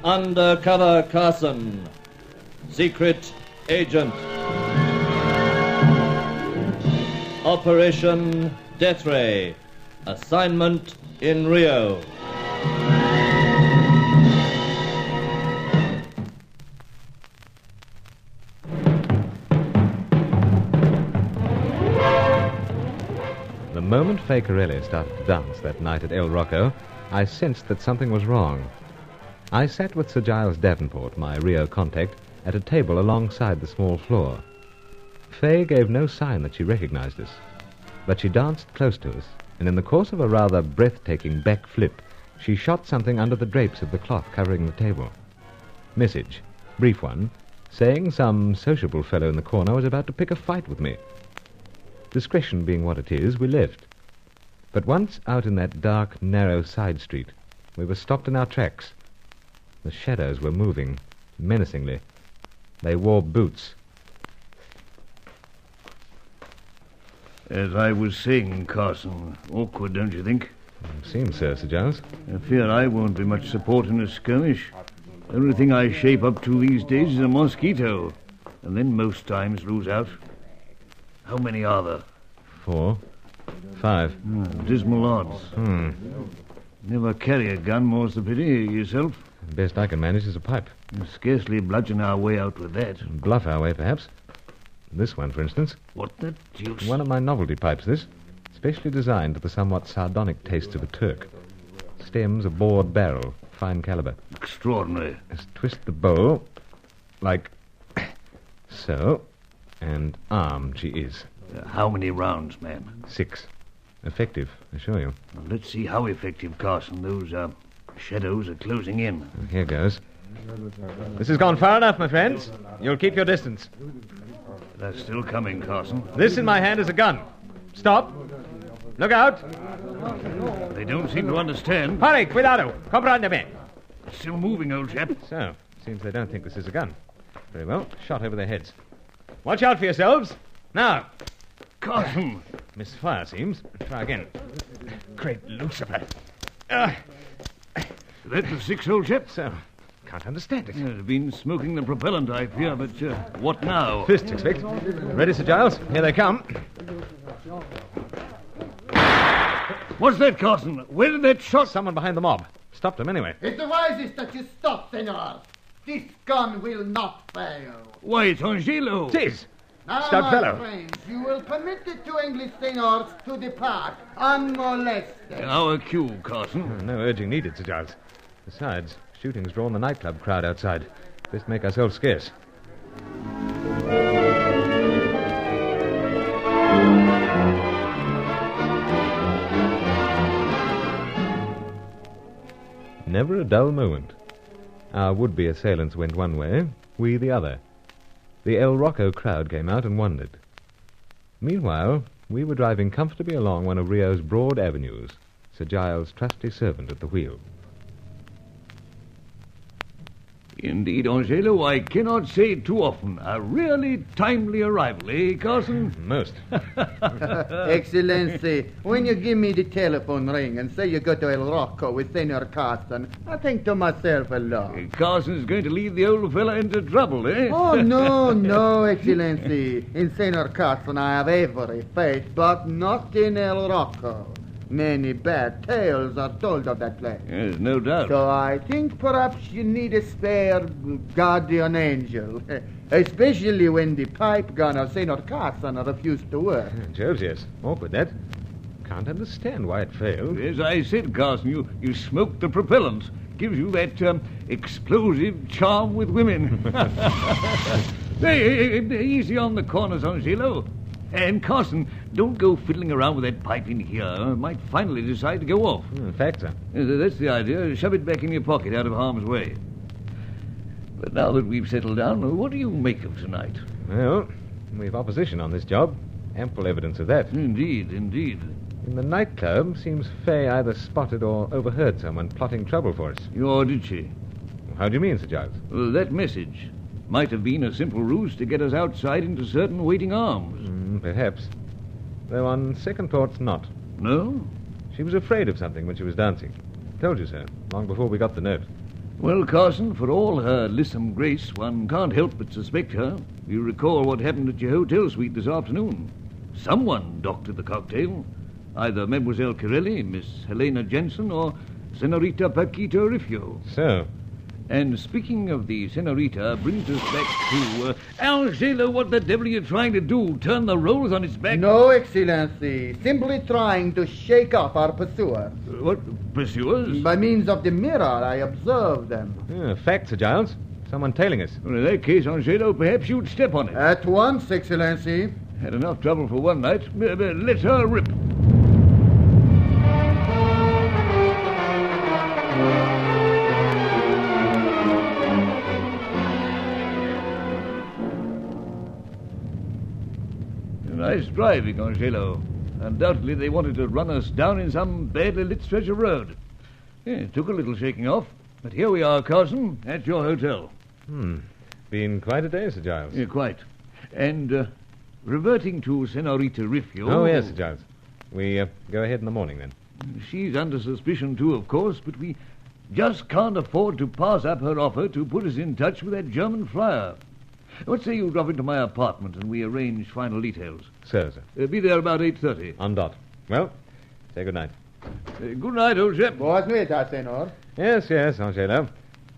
Undercover Carson, Secret Agent. Operation Deathray, assignment in Rio. The moment Fay Corelli started to dance that night at El Rocco, I sensed that something was wrong. I sat with Sir Giles Davenport, my Rio contact, at a table alongside the small floor. Fay gave no sign that she recognized us, but she danced close to us, and in the course of a rather breathtaking back flip, she shot something under the drapes of the cloth covering the table. Message, brief one, saying some sociable fellow in the corner was about to pick a fight with me. Discretion being what it is, we left. But once out in that dark, narrow side street, we were stopped in our tracks. The shadows were moving, menacingly. They wore boots. As I was saying, Carson, awkward, don't you think? Seems so, Sir Giles. I fear I won't be much support in a skirmish. The only thing I shape up to these days is a mosquito, and then most times lose out. How many are there? 4, 5. Dismal odds. Never carry a gun, more's the pity. Yourself? The best I can manage is a pipe. We'll scarcely bludgeon our way out with that. Bluff our way, perhaps. This one, for instance. What the deuce? One of my novelty pipes, this. Specially designed to the somewhat sardonic tastes of a Turk. Stems a bored barrel, fine caliber. Extraordinary. Just twist the bowl, like so, and armed she is. How many rounds, man? 6. Effective, I assure you. Well, let's see how effective, Carson. Those shadows are closing in. Here goes. This has gone far enough, my friends. You'll keep your distance. They're still coming, Carson. This in my hand is a gun. Stop. Look out. They don't seem to understand. Hurry, cuidado. Comprendeme. Still moving, old chap. So, seems they don't think this is a gun. Very well. Shot over their heads. Watch out for yourselves. Now. Carson. Misfire, seems. Try again. Great Lucifer. Is that the 6, old chap? So, can't understand it. They've been smoking the propellant, I fear, but what now? Fists, expect. Ready, Sir Giles? Here they come. What's that, Carson? Where did that shot... Someone behind the mob. Stopped them anyway. It's the wisest that you stop, senor. This gun will not fail. Why, it's Angelo. It is. Now, Stout my fellow. friends, you will permit the 2 English senors to depart unmolested. Our cue, Carson. No urging needed, Sir Giles. Besides, shooting's drawn the nightclub crowd outside. Best make ourselves scarce. Never a dull moment. Our would-be assailants went one way, we the other. The El Rocco crowd came out and wondered. Meanwhile, we were driving comfortably along one of Rio's broad avenues, Sir Giles' trusty servant at the wheel. Indeed, Angelo, I cannot say it too often. A really timely arrival, eh, Carson? Most. Excellency, when you give me the telephone ring and say you go to El Rocco with Senor Carson, I think to myself alone. Carson's going to lead the old fella into trouble, eh? Oh, no, Excellency. In Senor Carson I have every faith, but not in El Rocco. Many bad tales are told of that place. Yes, no doubt. So I think perhaps you need a spare guardian angel, especially when the pipe gun of Senor Carson refused to work. Jobs, yes. Awkward, that. Can't understand why it failed. As I said, Carson, you smoked the propellant. Gives you that explosive charm with women. Hey, easy on the corners, Angelo. And Carson, don't go fiddling around with that pipe in here. I might finally decide to go off. In fact, sir. That's the idea. Shove it back in your pocket out of harm's way. But now that we've settled down, what do you make of tonight? Well, we've opposition on this job. Ample evidence of that. Indeed. In the nightclub, seems Fay either spotted or overheard someone plotting trouble for us. Or did she? How do you mean, Sir Giles? Well, that message might have been a simple ruse to get us outside into certain waiting arms. Perhaps. Though on second thoughts, not. No? She was afraid of something when she was dancing. Told you so, long before we got the note. Well, Carson, for all her lissom grace, one can't help but suspect her. You recall what happened at your hotel suite this afternoon. Someone doctored the cocktail. Either Mademoiselle Corelli, Miss Helena Jensen, or Senorita Paquito Rifio. So, And speaking of the Senorita, brings us back to... Angelo, what the devil are you trying to do? Turn the rolls on its back? No, Excellency. Simply trying to shake off our pursuers. What? Pursuers? By means of the mirror, I observed them. fact, Sir Giles. Someone tailing us. Well, in that case, Angelo, perhaps you'd step on it. At once, Excellency. Had enough trouble for one night. Let her rip. Nice driving, Angelo. Undoubtedly they wanted to run us down in some badly lit stretch of road. Yeah, it took a little shaking off. But here we are, Carson, at your hotel. Been quite a day, Sir Giles. Yeah, quite. And, reverting to Senorita Rifio... Oh, yes, Sir Giles. We go ahead in the morning, then. She's under suspicion, too, of course, but we just can't afford to pass up her offer to put us in touch with that German flyer. What say you drop into my apartment and we arrange final details? So, sir. Be there about 8:30. On dot. Well, say good night. Good night, old chap. Boas noites, senor. Yes, Angelo.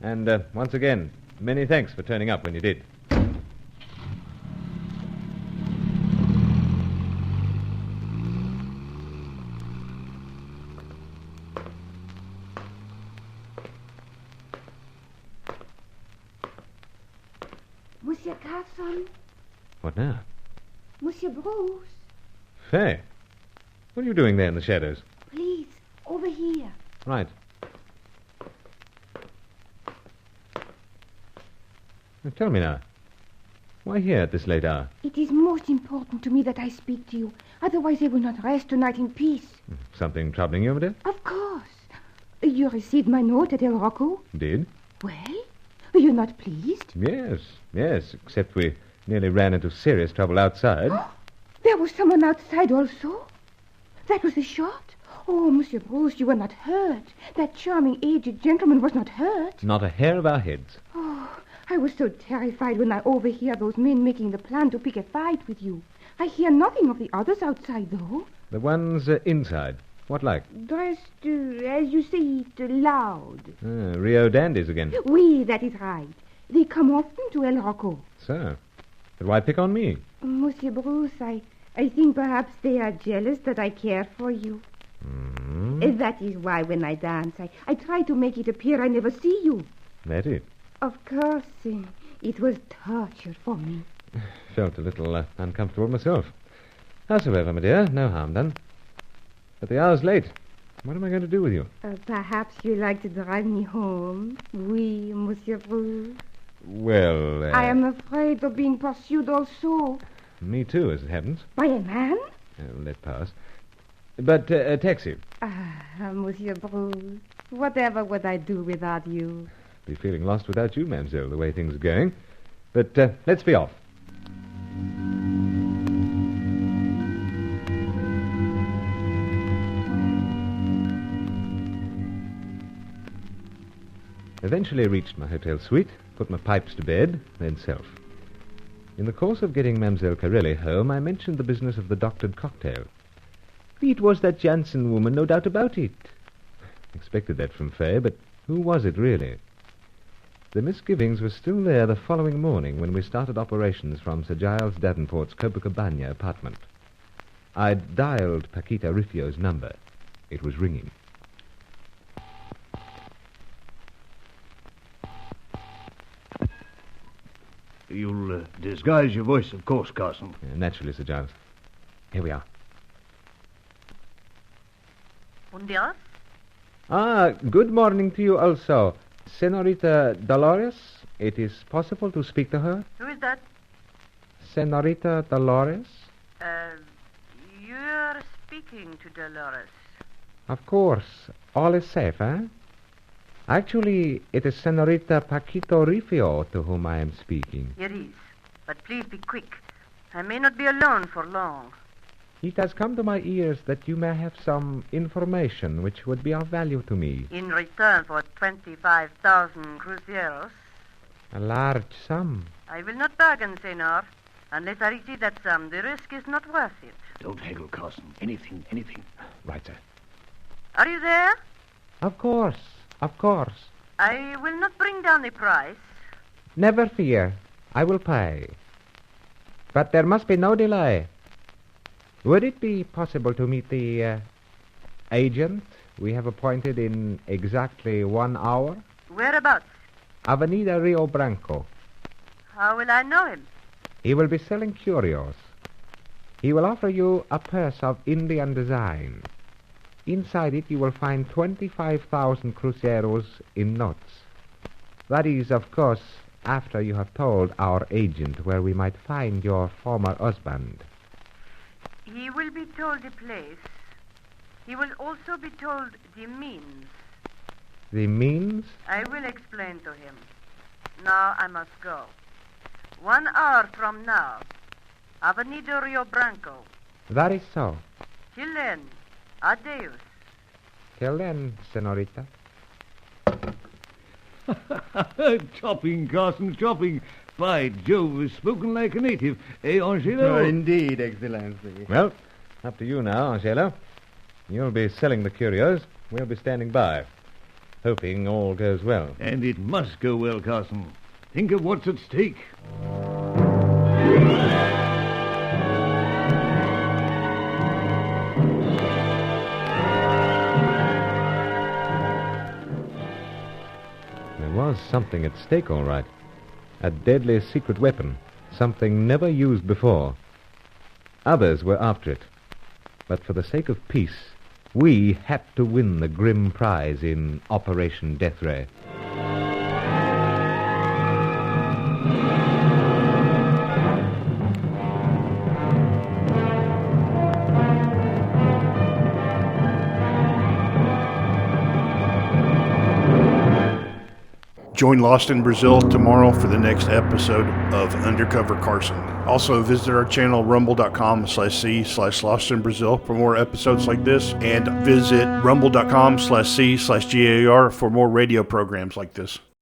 And once again, many thanks for turning up when you did. Monsieur Carson, What now? Monsieur Bruce, Faye, what are you doing there in the shadows? please, over here. Right. Now, tell me now, why here at this late hour? It is most important to me that I speak to you. Otherwise, I will not rest tonight in peace. Something troubling you, dear? Of course. You received my note at El Rocco? Did? Well, were you not pleased? Yes, except we nearly ran into serious trouble outside. There was someone outside also? That was a shot? Oh, Monsieur Bruce, you were not hurt. That charming aged gentleman was not hurt. Not a hair of our heads. Oh, I was so terrified when I overhear those men making the plan to pick a fight with you. I hear nothing of the others outside, though. The ones inside. What like? Dressed, as you say it, loud. Rio dandies again. Oui, that is right. They come often to El Rocco. So, but why pick on me? Monsieur Bruce, I think perhaps they are jealous that I care for you. That is why when I dance, I try to make it appear I never see you. That it? Of course, it was torture for me. Felt a little uncomfortable myself. Howsoever, my dear, no harm done. But the hour's late. What am I going to do with you? Perhaps you like to drive me home? Oui, Monsieur Bruce. Well, I am afraid of being pursued also. Me too, as it happens. By a man? Let pass. But, taxi. Monsieur Bruce, whatever would I do without you? Be feeling lost without you, mademoiselle, the way things are going. But, let's be off. Eventually reached my hotel suite, put my pipes to bed, then self. In the course of getting Mademoiselle Corelli home, I mentioned the business of the doctored cocktail. It was that Jansen woman, no doubt about it. Expected that from Faye, but who was it really? The misgivings were still there the following morning when we started operations from Sir Giles Davenport's Copacabana apartment. I'd dialed Paquita Rifio's number. It was ringing. You'll disguise your voice, of course, Carson. Naturally, Sir Giles. Here we are. Und yes? Good morning to you also. Senorita Dolores, it is possible to speak to her? Who is that? Senorita Dolores? You're speaking to Dolores. Of course. All is safe, eh? Actually, it is Senorita Paquito Rifio to whom I am speaking. It is. But please be quick. I may not be alone for long. It has come to my ears that you may have some information which would be of value to me. In return for 25,000 cruceros, A large sum. I will not bargain, senor. Unless I receive that sum, the risk is not worth it. Don't haggle, Carson. Anything. Right, sir. Are you there? Of course, of course. I will not bring down the price. Never fear. I will pay. But there must be no delay. Would it be possible to meet the agent we have appointed in exactly 1 hour? Whereabouts? Avenida Rio Branco. How will I know him? He will be selling curios. He will offer you a purse of Indian design. Inside it you will find 25,000 cruceros in notes. That is, of course, after you have told our agent where we might find your former husband. He will be told the place. He will also be told the means. The means? I will explain to him. Now I must go. 1 hour from now, Avenida Rio Branco. That is so. Till then, adios. Till then, senorita. Chopping, Carson, chopping. By Jove, spoken like a native. Eh, Angelo? Indeed, Excellency. Well, up to you now, Angelo. You'll be selling the curios. We'll be standing by, hoping all goes well. And it must go well, Carson. Think of what's at stake. There was something at stake, all right. A deadly secret weapon, something never used before. Others were after it. But for the sake of peace, we had to win the grim prize in Operation Deathray. Join Lost in Brazil tomorrow for the next episode of Undercover Carson. Also visit our channel rumble.com/c/Lost in Brazil for more episodes like this, and visit rumble.com/c/GAR for more radio programs like this.